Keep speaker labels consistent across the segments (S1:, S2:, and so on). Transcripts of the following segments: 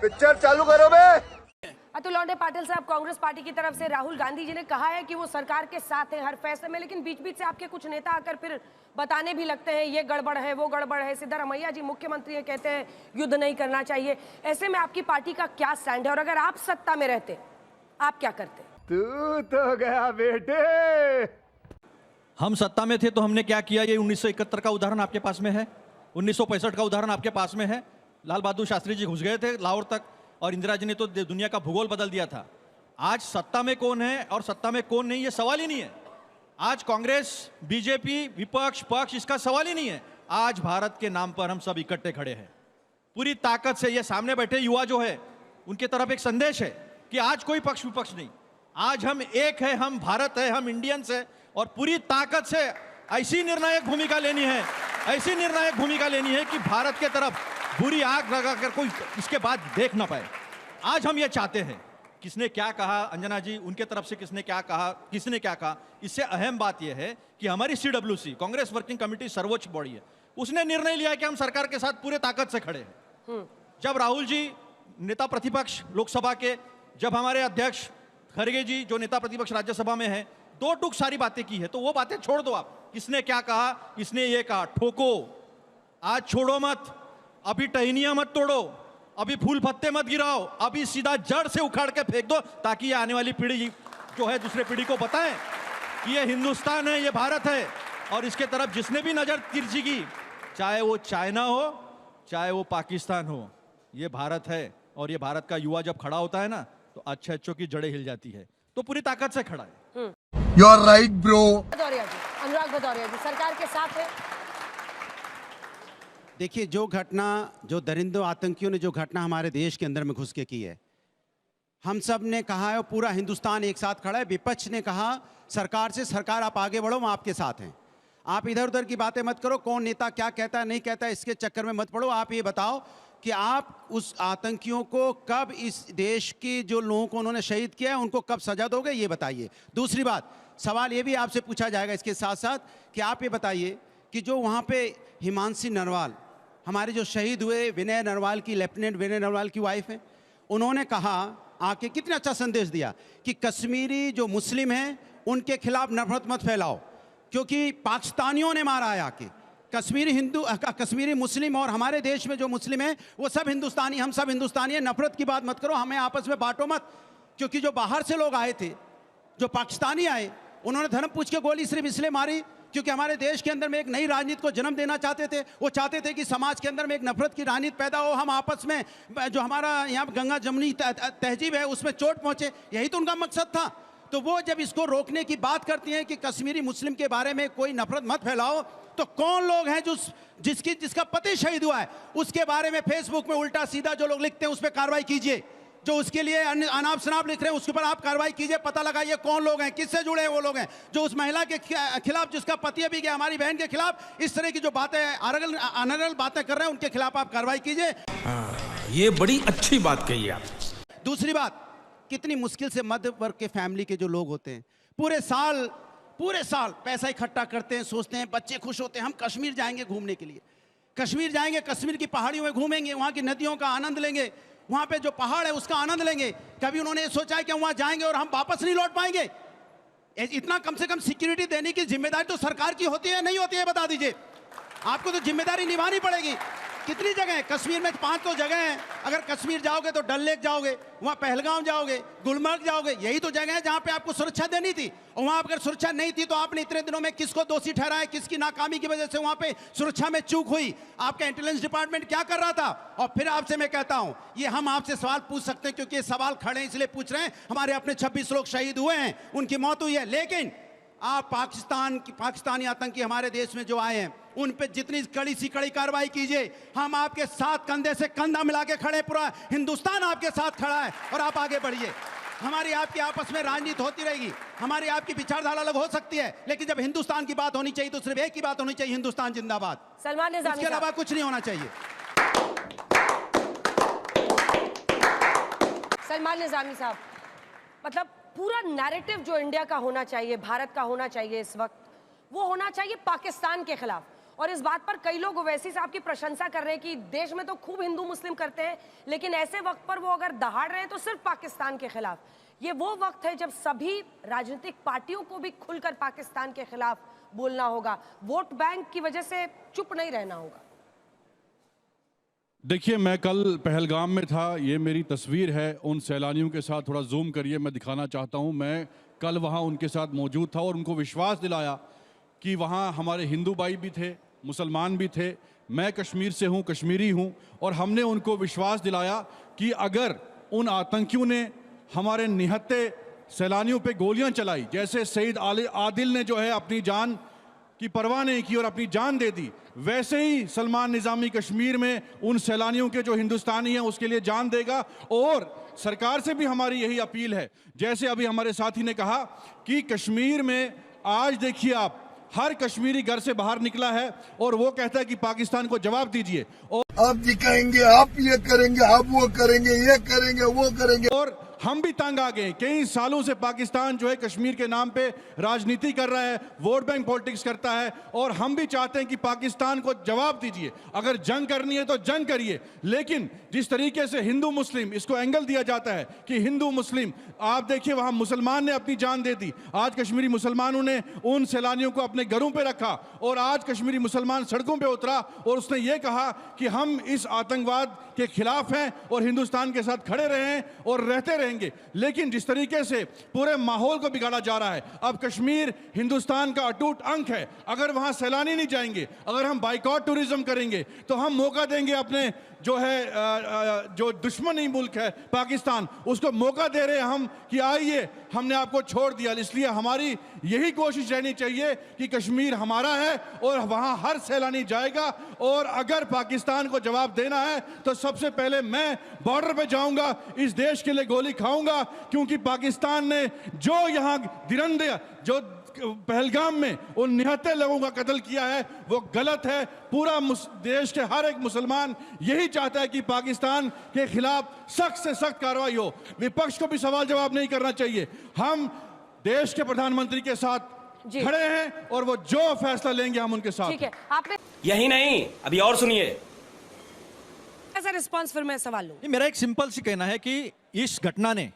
S1: Picture चालू करो बे।
S2: अतुल लौंडे पाटिल साहब, कांग्रेस पार्टी की तरफ से राहुल गांधी जी ने कहा है कि वो सरकार के साथ हैं हर फैसले में, लेकिन बीच बीच से आपके कुछ नेता आकर फिर बताने भी लगते हैं ये गड़बड़ है वो गड़बड़ है। सिद्धारमैया जी मुख्यमंत्री हैं, कहते हैं युद्ध नहीं करना चाहिए। ऐसे में आपकी पार्टी का क्या स्टैंड है और अगर आप सत्ता में रहते आप क्या करते?
S1: तू तो गया बेटे।
S3: हम सत्ता में थे तो हमने क्या किया, ये 1971 का उदाहरण आपके पास में है, 1965 का उदाहरण आपके पास में है। लाल बहादुर शास्त्री जी घुस गए थे लाहौर तक और इंदिरा जी ने तो दुनिया का भूगोल बदल दिया था। आज सत्ता में कौन है और सत्ता में कौन नहीं, ये सवाल ही नहीं है। आज कांग्रेस, बीजेपी, विपक्ष, पक्ष, इसका सवाल ही नहीं है। आज भारत के नाम पर हम सब इकट्ठे खड़े हैं पूरी ताकत से। ये सामने बैठे युवा जो है उनके तरफ एक संदेश है कि आज कोई पक्ष विपक्ष नहीं, आज हम एक है, हम भारत है, हम इंडियंस है और पूरी ताकत से ऐसी निर्णायक भूमिका लेनी है, ऐसी निर्णायक भूमिका लेनी है कि भारत के तरफ बुरी आंख लगाकर कोई इसके बाद देख ना पाए। आज हम ये चाहते हैं। किसने क्या कहा, अंजना जी, उनके तरफ से किसने क्या कहा, किसने क्या कहा, इससे अहम बात यह है कि हमारी CWC, कांग्रेस वर्किंग कमेटी, सर्वोच्च बॉडी है, उसने निर्णय लिया कि हम सरकार के साथ पूरे ताकत से खड़े हैं। जब राहुल जी नेता प्रतिपक्ष लोकसभा के, जब हमारे अध्यक्ष खड़गे जी जो नेता प्रतिपक्ष राज्यसभा में है, दो टूक सारी बातें की है, तो वो बातें छोड़ दो आप। किसने क्या कहा, किसने ये कहा, ठोको, आज छोड़ो मत, अभी टहनियां मत तोड़ो, अभी फूल पत्ते मत गिराओ, अभी सीधा जड़ से उखाड़ के फेंक दो, ताकि ये आने वाली पीढ़ी जो है दूसरे पीढ़ी को बताएं कि ये हिंदुस्तान है, ये भारत है। और इसके तरफ जिसने भी नजर तिरछी, चाहे वो चाइना हो चाहे वो पाकिस्तान हो, ये भारत है। और ये भारत का युवा जब खड़ा होता है ना, तो अच्छे अच्छों की जड़ें हिल जाती है, तो पूरी ताकत से खड़ा है।
S1: You are right bro.
S2: Bhadauria ji, Anurag Bhadauria ji, सरकार के साथ है।
S4: देखिए, जो घटना, जो दरिंदों आतंकियों ने जो घटना हमारे देश के अंदर में घुस के की है, हम सब ने कहा है और पूरा हिंदुस्तान एक साथ खड़ा है। विपक्ष ने कहा सरकार से, सरकार आप आगे बढ़ो, हम आपके साथ हैं। आप इधर उधर की बातें मत करो, कौन नेता क्या कहता है नहीं कहता है, इसके चक्कर में मत पड़ो। आप ये बताओ कि आप उस आतंकियों को कब, इस देश की जो लोगों को उन्होंने शहीद किया है, उनको कब सजा दोगे, ये बताइए। दूसरी बात, सवाल ये भी आपसे पूछा जाएगा इसके साथ साथ कि आप ये बताइए कि जो वहाँ पे हिमांशी नरवाल, हमारे जो शहीद हुए, विनय नरवाल की, लेफ्टिनेंट विनय नरवाल की वाइफ है, उन्होंने कहा आके, कितना अच्छा संदेश दिया कि कश्मीरी जो मुस्लिम हैं उनके खिलाफ नफरत मत फैलाओ, क्योंकि पाकिस्तानियों ने मारा है आके। कश्मीरी हिंदू, कश्मीरी मुस्लिम और हमारे देश में जो मुस्लिम हैं वो सब हिंदुस्तानी, हम सब हिंदुस्तानी हैं। नफरत की बात मत करो, हमें आपस में बांटो मत। क्योंकि जो बाहर से लोग आए थे, जो पाकिस्तानी आए, उन्होंने धर्म पूछ के गोली सिर्फ इसलिए मारी क्योंकि हमारे देश के अंदर में एक नई राजनीति को जन्म देना चाहते थे। वो चाहते थे कि समाज के अंदर में एक नफरत की राजनीति पैदा हो, हम आपस में जो हमारा यहाँ गंगा जमुनी तहजीब है उसमें चोट पहुंचे, यही तो उनका मकसद था। तो वो जब इसको रोकने की बात करती हैं कि कश्मीरी मुस्लिम के बारे में कोई नफरत मत फैलाओ, तो कौन लोग हैं जिसका पति शहीद हुआ है उसके बारे में फेसबुक में उल्टा सीधा जो लोग लिखते हैं उस पर कार्रवाई कीजिए। जो उसके लिए अनाप शनाप लिख रहे हैं उसके ऊपर आप कार्रवाई कीजिए, पता लगाइए कौन लोग हैं, किससे जुड़े हैं वो लोग हैं। जो उस महिला के खिलाफ, जिसका पति अभी गया, हमारी बहन के खिलाफ इस तरह की जो बातें, अनर्गल बातें कर रहे हैं, उनके खिलाफ आप कार्रवाई कीजिए।
S5: ये बड़ी अच्छी बात कही आप।
S4: दूसरी बात, कितनी मुश्किल से मध्य वर्ग के फैमिली के जो लोग होते हैं, पूरे साल पैसा इकट्ठा करते हैं, सोचते हैं, बच्चे खुश होते हैं, हम कश्मीर जाएंगे घूमने के लिए, कश्मीर जाएंगे, कश्मीर की पहाड़ियों में घूमेंगे, वहाँ की नदियों का आनंद लेंगे, वहाँ पे जो पहाड़ है उसका आनंद लेंगे। कभी उन्होंने ये सोचा है कि वहाँ जाएंगे और हम वापस नहीं लौट पाएंगे? इतना कम से कम सिक्योरिटी देने की जिम्मेदारी तो सरकार की होती है, नहीं होती है, बता दीजिए। आपको तो जिम्मेदारी निभानी पड़ेगी। कितनी जगह है कश्मीर में? 5 तो जगह है। अगर कश्मीर जाओगे तो डल लेक जाओगे, वहाँ पहलगाम जाओगे, गुलमर्ग जाओगे, यही तो जगह है जहाँ पे आपको सुरक्षा देनी थी। और वहाँ अगर सुरक्षा नहीं थी तो आपने इतने दिनों में किसको दोषी ठहराया, किसकी नाकामी की वजह से वहाँ पे सुरक्षा में चूक हुई? आपका इंटेलिजेंस डिपार्टमेंट क्या कर रहा था? और फिर आपसे मैं कहता हूँ, ये हम आपसे सवाल पूछ सकते हैं क्योंकि ये सवाल खड़े हैं इसलिए पूछ रहे हैं। हमारे अपने 26 लोग शहीद हुए हैं, उनकी मौत हुई है, लेकिन आप पाकिस्तानी आतंकी हमारे देश में जो आए हैं उन पे जितनी कड़ी सी कड़ी कार्रवाई कीजिए। हम आपके साथ कंधे से कंधा मिला के खड़े, पूरा हिंदुस्तान आपके साथ खड़ा है और आप आगे बढ़िए। हमारी आपकी आपस में राजनीति होती रहेगी, हमारी आपकी विचारधारा अलग हो सकती है, लेकिन जब हिंदुस्तान की बात होनी चाहिए तो सिर्फ एक ही बात होनी चाहिए, हिंदुस्तान जिंदाबाद।
S2: सलमान निज़ामी,
S4: इसके अलावा कुछ नहीं होना चाहिए।
S2: सलमान निज़ामी साहब, मतलब पूरा नैरेटिव जो इंडिया का होना चाहिए, भारत का होना चाहिए इस वक्त, वो होना चाहिए पाकिस्तान के खिलाफ। और इस बात पर कई लोग ओवैसी साहब की प्रशंसा कर रहे हैं कि देश में तो खूब हिंदू मुस्लिम करते हैं, लेकिन ऐसे वक्त पर वो अगर दहाड़ रहे हैं तो सिर्फ पाकिस्तान के खिलाफ। ये वो वक्त है जब सभी राजनीतिक पार्टियों को भी खुलकर पाकिस्तान के खिलाफ बोलना होगा, वोट बैंक की वजह से चुप नहीं रहना होगा।
S6: देखिए, मैं कल पहलगाम में था, ये मेरी तस्वीर है उन सैलानियों के साथ, थोड़ा जूम करिए, मैं दिखाना चाहता हूँ। मैं कल वहाँ उनके साथ मौजूद था और उनको विश्वास दिलाया कि वहाँ हमारे हिंदू भाई भी थे, मुसलमान भी थे, मैं कश्मीर से हूँ, कश्मीरी हूँ, और हमने उनको विश्वास दिलाया कि अगर उन आतंकियों ने हमारे निहत्थे सैलानियों पे गोलियां चलाई, जैसे सईद आदिल ने जो है अपनी जान की परवाह नहीं की और अपनी जान दे दी, वैसे ही सलमान निज़ामी कश्मीर में उन सैलानियों के जो हिंदुस्तानी हैं उसके लिए जान देगा। और सरकार से भी हमारी यही अपील है, जैसे अभी हमारे साथी ने कहा कि कश्मीर में आज देखिए आप, हर कश्मीरी घर से बाहर निकला है और वो कहता है कि पाकिस्तान को जवाब दीजिए, और
S1: आप दिखाएंगे, आप ये करेंगे, आप वो करेंगे, ये करेंगे, वो करेंगे।
S6: और हम भी तंग आ गए। कई सालों से पाकिस्तान जो है कश्मीर के नाम पे राजनीति कर रहा है, वोट बैंक पॉलिटिक्स करता है, और हम भी चाहते हैं कि पाकिस्तान को जवाब दीजिए। अगर जंग करनी है तो जंग करिए, लेकिन जिस तरीके से हिंदू मुस्लिम इसको एंगल दिया जाता है कि हिंदू मुस्लिम, आप देखिए वहां मुसलमान ने अपनी जान दे दी, आज कश्मीरी मुसलमानों ने उन सैलानियों को अपने घरों पे रखा, और आज कश्मीरी मुसलमान सड़कों पे उतरा और उसने ये कहा कि हम इस आतंकवाद के खिलाफ हैं और हिंदुस्तान के साथ खड़े रहे हैं और रहते रहेंगे। लेकिन जिस तरीके से पूरे माहौल को बिगाड़ा जा रहा है, अब कश्मीर हिंदुस्तान का अटूट अंग है, अगर वहां सैलानी नहीं जाएंगे, अगर हम बाइकॉट टूरिज्म करेंगे तो हम मौका देंगे अपने जो है जो दुश्मनी मुल्क है पाकिस्तान, उसको मौका दे रहे हैं हम कि आइए, हमने आपको छोड़ दिया। इसलिए हमारी यही कोशिश रहनी चाहिए कि कश्मीर हमारा है और वहां हर सैलानी जाएगा, और अगर पाकिस्तान को जवाब देना है तो सबसे पहले मैं बॉर्डर पे जाऊंगा, इस देश के लिए गोली खाऊंगा, क्योंकि पाकिस्तान ने जो यहां दिरंदे, जो पहलगाम में उन निहत्थे लोगों का कत्ल किया है, वो गलत है। पूरा देश के हर एक मुसलमान यही चाहता है कि पाकिस्तान के खिलाफ सख्त से सख्त कार्रवाई हो। विपक्ष को भी सवाल जवाब नहीं करना चाहिए, हम देश के प्रधानमंत्री के साथ खड़े हैं और वो जो फैसला लेंगे हम उनके साथ।
S2: ठीक है, आपने
S7: यही नहीं, अभी और सुनिए।
S2: ऐसा रिस्पांस, फिर मैं सवाल लूं।
S3: मेरा एक सिंपल सी कहना है कि इस घटना ने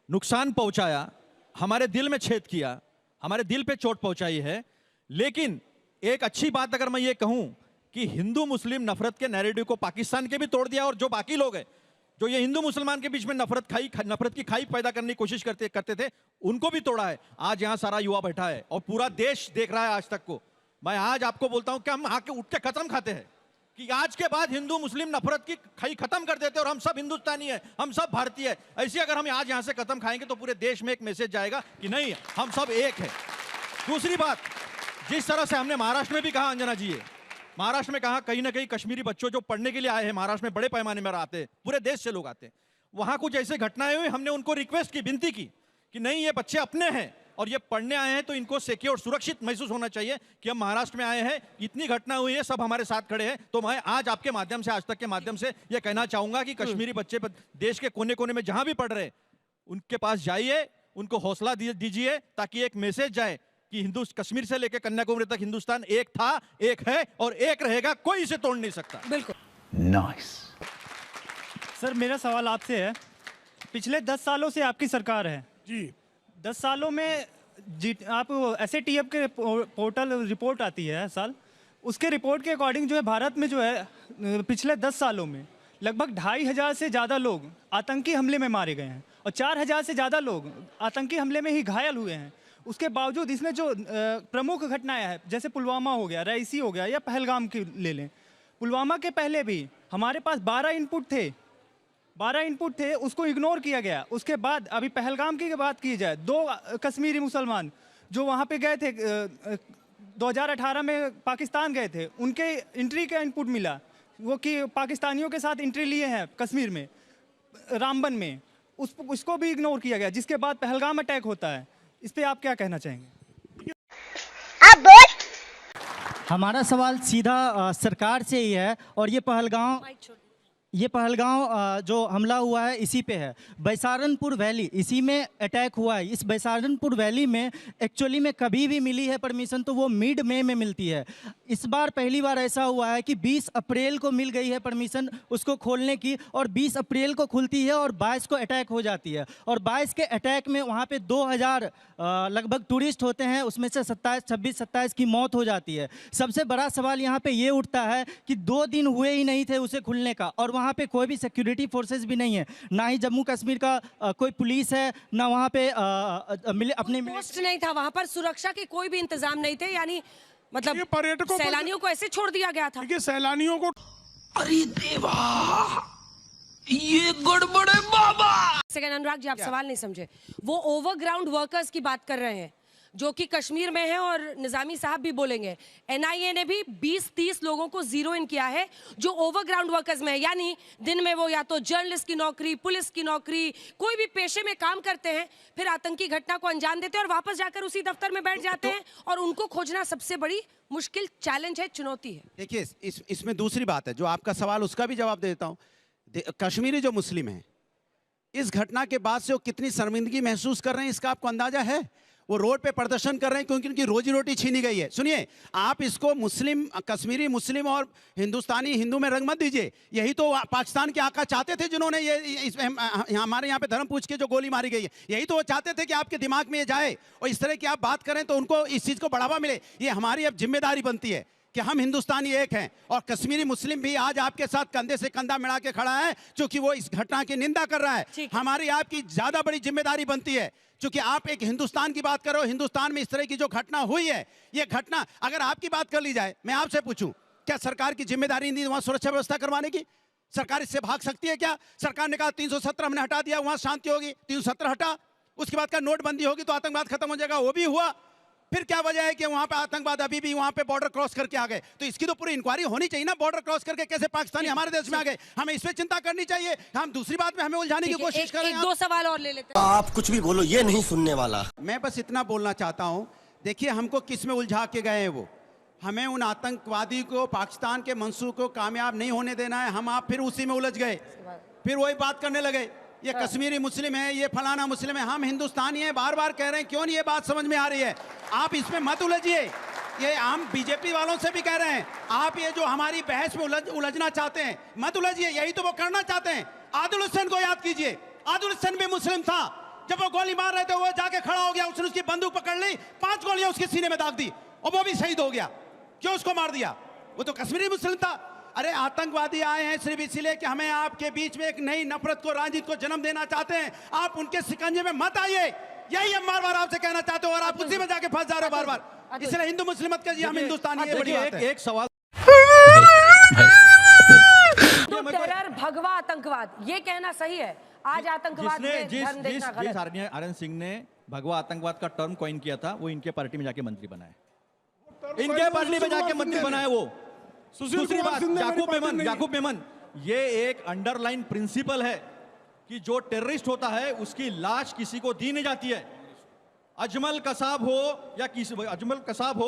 S3: नुकसान पहुंचाया, हमारे दिल में छेद किया, हमारे दिल पे चोट पहुंचाई है, लेकिन एक अच्छी बात अगर मैं ये कहूं कि हिंदू मुस्लिम नफरत के नैरेटिव को पाकिस्तान के भी तोड़ दिया, और जो बाकी लोग हैं जो ये हिंदू मुसलमान के बीच में नफरत की खाई पैदा करने की कोशिश करते थे, उनको भी तोड़ा है। आज यहां सारा युवा बैठा है और पूरा देश देख रहा है आज तक को। मैं आज आपको बोलता हूं कि हम आके उठ के कसम खाते हैं कि आज के बाद हिंदू मुस्लिम नफरत की खाई खत्म कर देते और हम सब हिंदुस्तानी है, हम सब भारतीय है। ऐसे अगर हम आज यहां से कदम खाएंगे तो पूरे देश में एक मैसेज जाएगा कि नहीं, हम सब एक है। दूसरी बात, जिस तरह से हमने महाराष्ट्र में भी कहा, अंजना जी, महाराष्ट्र में कहा कहीं ना कहीं कश्मीरी बच्चों जो पढ़ने के लिए आए हैं महाराष्ट्र में, बड़े पैमाने में आते हैं, पूरे देश से लोग आते हैं, वहां कुछ ऐसे घटनाएं हुई, हमने उनको रिक्वेस्ट की, विनती की कि नहीं, ये बच्चे अपने हैं और ये पढ़ने आए हैं तो इनको सिक्योर, सुरक्षित महसूस होना चाहिए कि हम महाराष्ट्र में आए हैं, इतनी घटना हुई है, सब हमारे साथ खड़े हैं। तो मैं आज आपके माध्यम से, आज तक के माध्यम से ये कहना चाहूंगा कि कश्मीरी बच्चे देश के कोने कोने में जहां भी पढ़ रहे हैं, उनके पास जाइए, उनको हौसला दीजिए, ताकि एक मैसेज जाए कि कश्मीर से लेकर कन्याकुमारी तक हिंदुस्तान एक था, एक है और एक रहेगा, कोई इसे तोड़ नहीं सकता।
S2: बिल्कुल।
S1: नाइस।
S8: सर, मेरा सवाल आपसे है, पिछले 10 सालों से आपकी सरकार है
S5: जी।
S8: 10 सालों में आप SATF के पोर्टल रिपोर्ट आती है हर साल, उसके रिपोर्ट के अकॉर्डिंग जो है भारत में जो है पिछले 10 सालों में लगभग 2500 से ज़्यादा लोग आतंकी हमले में मारे गए हैं और 4000 से ज़्यादा लोग आतंकी हमले में ही घायल हुए हैं। उसके बावजूद इसमें जो प्रमुख घटनाएं हैं, जैसे पुलवामा हो गया, रईसी हो गया या पहलगाम की ले लें, पुलवामा के पहले भी हमारे पास 12 इनपुट थे, उसको इग्नोर किया गया। उसके बाद अभी पहलगाम की बात की जाए, 2 कश्मीरी मुसलमान जो वहाँ पे गए थे 2018 में पाकिस्तान गए थे, उनके एंट्री का इनपुट मिला, वो कि पाकिस्तानियों के साथ एंट्री लिए हैं कश्मीर में, रामबन में, उसको भी इग्नोर किया गया, जिसके बाद पहलगाम अटैक होता है। इस पे आप क्या कहना चाहेंगे?
S9: हमारा सवाल सीधा सरकार से ही है, और ये ये पहलगांव जो हमला हुआ है इसी पे है। बैसारनपुर वैली इसी में अटैक हुआ है। इस बैसारनपुर वैली में एक्चुअली में कभी भी मिली है परमिशन तो वो मिड मई में मिलती है। इस बार पहली बार ऐसा हुआ है कि 20 अप्रैल को मिल गई है परमिशन उसको खोलने की, और 20 अप्रैल को खुलती है और 22 को अटैक हो जाती है। और 22 के अटैक में वहाँ पे 2000 लगभग टूरिस्ट होते हैं, उसमें से 26-27 की मौत हो जाती है। सबसे बड़ा सवाल यहाँ पे ये उठता है कि 2 दिन हुए ही नहीं थे उसे खुलने का, और वहाँ पे कोई भी सिक्योरिटी फोर्सेस भी नहीं है, ना ही जम्मू कश्मीर का कोई पुलिस है, ना वहाँ पे अपने
S2: पोस्ट नहीं था वहाँ पर, सुरक्षा के कोई भी इंतजाम नहीं थे, यानी मतलब
S10: पर्यटकों
S2: सैलानियों को ऐसे छोड़ दिया गया था।
S10: देखिए सैलानियों को
S5: अरे देवा, ये गड़बड़ है बाबा।
S2: सेकंड अनुराग जी, आप सवाल नहीं समझे। वो ओवरग्राउंड वर्कर्स की बात कर रहे हैं जो कि कश्मीर में है, और निजामी साहब भी बोलेंगे। एनआईए ने भी 20-30 लोगों को जीरो इन किया है जो ओवरग्राउंड वर्कर्स में है, यानी दिन में वो या तो जर्नलिस्ट की नौकरी, पुलिस की नौकरी, कोई भी पेशे में काम करते हैं, फिर आतंकी घटना को अंजाम देते हैं और वापस जाकर उसी दफ्तर में बैठ जाते हैं, और उनको खोजना सबसे बड़ी मुश्किल चैलेंज है, चुनौती है।
S4: देखिए इसमें दूसरी बात है, जो आपका सवाल उसका भी जवाब देता हूँ। कश्मीरी जो मुस्लिम हैं, इस घटना के बाद से वो कितनी शर्मिंदगी महसूस कर रहे हैं इसका आपको अंदाजा है? वो रोड पे प्रदर्शन कर रहे हैं क्योंकि उनकी रोजी रोटी छीनी गई है। सुनिए, आप इसको मुस्लिम, कश्मीरी मुस्लिम और हिंदुस्तानी हिंदू में रंग मत दीजिए। यही तो पाकिस्तान के आका चाहते थे, जिन्होंने हमारे यहाँ पे धर्म पूछ के जो गोली मारी गई है, यही तो वो चाहते थे कि आपके दिमाग में ये जाए और इस तरह की आप बात करें तो उनको इस चीज़ को बढ़ावा मिले। ये हमारी अब जिम्मेदारी बनती है कि हम हिंदुस्तानी एक हैं, और कश्मीरी मुस्लिम भी आज आपके साथ कंधे से कंधा मिला के खड़ा है, क्योंकि वो इस घटना की निंदा कर रहा है। हमारी आपकी ज्यादा बड़ी जिम्मेदारी बनती है, क्योंकि आप एक हिंदुस्तान की बात करो। हिंदुस्तान में इस तरह की जो घटना हुई है, ये घटना अगर आपकी बात कर ली जाए, मैं आपसे पूछूं, क्या सरकार की जिम्मेदारी नहीं वहां सुरक्षा व्यवस्था करवाने की? सरकार इससे भाग सकती है क्या? सरकार ने कहा 317 हमने हटा दिया, वहां शांति होगी, 317 हटा, उसके बाद का नोटबंदी होगी तो आतंकवाद खत्म हो जाएगा, वो भी हुआ। फिर क्या वजह है कि वहां पे आतंकवाद अभी भी वहां पे बॉर्डर क्रॉस करके आ गए? तो इसकी तो पूरी इंक्वायरी होनी चाहिए ना, बॉर्डर क्रॉस करके कैसे पाकिस्तानी हमारे देश में आ गए। हमें इस पे चिंता करनी चाहिए। हम दूसरी बात में हमें उलझाने की कोशिश कर रहे हैं।
S2: 2 सवाल और ले लेते हैं।
S11: आप कुछ भी बोलो, ये नहीं सुनने वाला।
S4: मैं बस इतना बोलना चाहता हूं, देखिए हमको किस में उलझा के गए हैं वो, हमें उन आतंकवादी को, पाकिस्तान के मंसूब को कामयाब नहीं होने देना है। हम आप फिर उसी में उलझ गए, फिर वही बात करने लगे, ये कश्मीरी मुस्लिम है, ये फलाना मुस्लिम है। हम हिंदुस्तानी हैं, बार बार कह रहे हैं, क्यों नहीं ये बात समझ में आ रही है? आप इसमें मत उलझिए। ये हम बीजेपी वालों से भी कह रहे हैं, आप ये जो हमारी बहस में उलझना चाहते हैं, मत उलझिए। यही तो वो करना चाहते हैं। आदिल हुसैन को याद कीजिए, आदिल हुसैन भी मुस्लिम था। जब वो गोली मार रहे थे, वो जाके खड़ा हो गया, उसने उसकी बंदूक पकड़ ली, 5 गोलियां उसके सीने में दाग दी और वो भी शहीद हो गया। क्यों उसको मार दिया? वो तो कश्मीरी मुस्लिम था। अरे आतंकवादी आए हैं सिर्फ इसीलिए कि हमें आपके बीच में एक नई नफरत को, राजनीति को जन्म देना चाहते हैं। आप उनके शिकंजे में मत आइए, यही हम बार बार आपसे कहना चाहते हो, और आप उसी में जाके फंस जा रहे हो बार बार। इसलिए हिंदू मुस्लिम मत कहिए, हम हिंदुस्तानी, ये बड़ी बात है।
S3: एक सवाल,
S2: टेरर, भगवा आतंकवाद, ये कहना सही है? आज आतंकवाद में धर्म देखना गलत है।
S3: आनंद सिंह ने भगवा आतंकवाद का टर्म कॉइन किया था, वो इनके पार्टी में जाके मंत्री बना है, इनके पार्टी में जाके मंत्री बना है वो। दूसरी बात, याकूब मेमन, ये एक अंडरलाइन प्रिंसिपल है कि जो टेररिस्ट होता है उसकी लाश किसी को दी नहीं जाती है। अजमल कसाब हो या किसी, अजमल कसाब हो,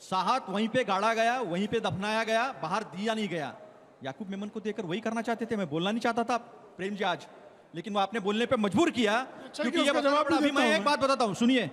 S3: साहत वहीं पे गाड़ा गया, वहीं पे दफनाया गया, बाहर दिया नहीं गया। याकूब मेमन को देकर वही करना चाहते थे। मैं बोलना नहीं चाहता था प्रेम जी आज, लेकिन वो आपने बोलने पे मजबूर किया, क्योंकि ये अभी मैं एक बात बताता हूं, सुनिए,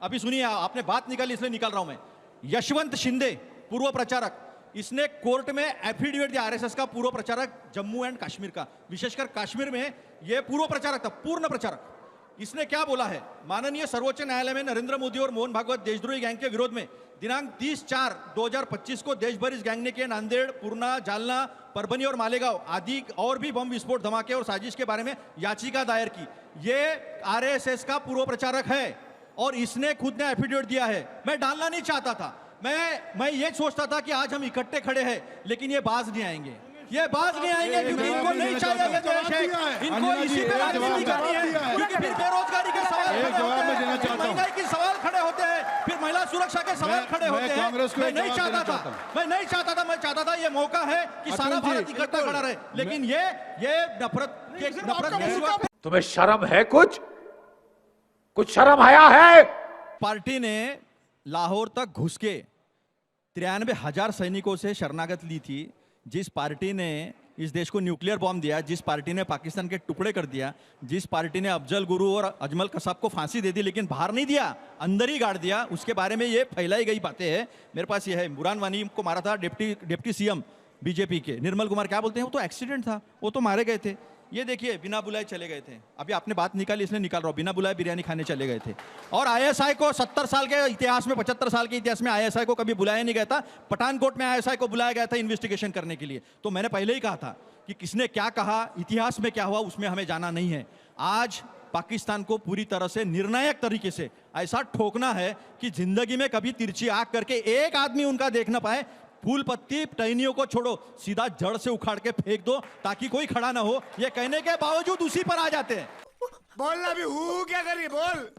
S3: अभी सुनिए, आपने बात निकाली इसलिए निकाल रहा हूं मैं। यशवंत शिंदे, पूर्व प्रचारक, इसने कोर्ट में एफिडेविट दिया, आरएसएस का पूर्व प्रचारक जम्मू एंड कश्मीर का, विशेषकर कश्मीर में ये पूर्व प्रचारक था, पूर्ण प्रचारक। इसने क्या बोला है? माननीय सर्वोच्च न्यायालय में नरेंद्र मोदी और मोहन भागवत देशद्रोही गैंग के विरोध में दिनांक 30/4/2025 को देश भर इस गैंग ने किए नांदेड़, पूर्णा, जालना, परभनी और मालेगांव आदि और भी बम विस्फोट, धमाके और साजिश के बारे में याचिका दायर की। ये आरएसएस का पूर्व प्रचारक है और इसने खुद ने एफिडेविट दिया है। मैं डालना नहीं चाहता था, मैं ये सोचता था कि आज हम इकट्ठे खड़े हैं, लेकिन ये बाज नहीं आएंगे, ये बाज नहीं आएंगे, क्योंकि इनको नहीं चाहिए ये देश है, इनको इसी पे राजनीति करनी है, क्योंकि फिर बेरोजगारी के सवाल, महंगाई के सवाल खड़े होते हैं, फिर महिला सुरक्षा के सवाल खड़े होते हैं। मैं नहीं चाहता था, मैं चाहता था ये मौका है कि सारा भारत इकट्ठा खड़ा रहे, लेकिन ये नफरत।
S5: तुम्हें शर्म है? कुछ शर्म आया है?
S3: पार्टी ने लाहौर तक घुस के 93,000 सैनिकों से शरणागत ली थी, जिस पार्टी ने इस देश को न्यूक्लियर बॉम्ब दिया, जिस पार्टी ने पाकिस्तान के टुकड़े कर दिया, जिस पार्टी ने अफजल गुरु और अजमल कसाब को फांसी दे दी लेकिन बाहर नहीं दिया, अंदर ही गाड़ दिया, उसके बारे में ये फैलाई गई बातें हैं। मेरे पास ये है, बुरहान वानी को मारा था डिप्टी सीएम बीजेपी के, निर्मल कुमार क्या बोलते हैं, वो तो एक्सीडेंट था, वो तो मारे गए थे। ये देखिए बिना बुलाए चले गए थे, अभी आपने बात निकाली इसलिए निकाल रहा हूं, बिना बुलाए बिरयानी खाने चले गए थे। और आईएसआई को 70 साल के इतिहास में, 75 साल के इतिहास में आईएसआई को कभी बुलाया नहीं गया था। पठानकोट में आईएसआई को बुलाया गया था इन्वेस्टिगेशन करने के लिए। तो मैंने पहले ही कहा था कि किसने क्या कहा, इतिहास में क्या हुआ, उसमें हमें जाना नहीं है। आज पाकिस्तान को पूरी तरह से निर्णायक तरीके से ऐसा ठोकना है कि जिंदगी में कभी तिरछी आंख करके एक आदमी उनका देख ना पाए। फूल पत्ती टहनियों को छोड़ो, सीधा जड़ से उखाड़ के फेंक दो ताकि कोई खड़ा ना हो। ये कहने के बावजूद उसी पर आ जाते हैं।
S1: बोलना भी हूँ क्या करिए बोल।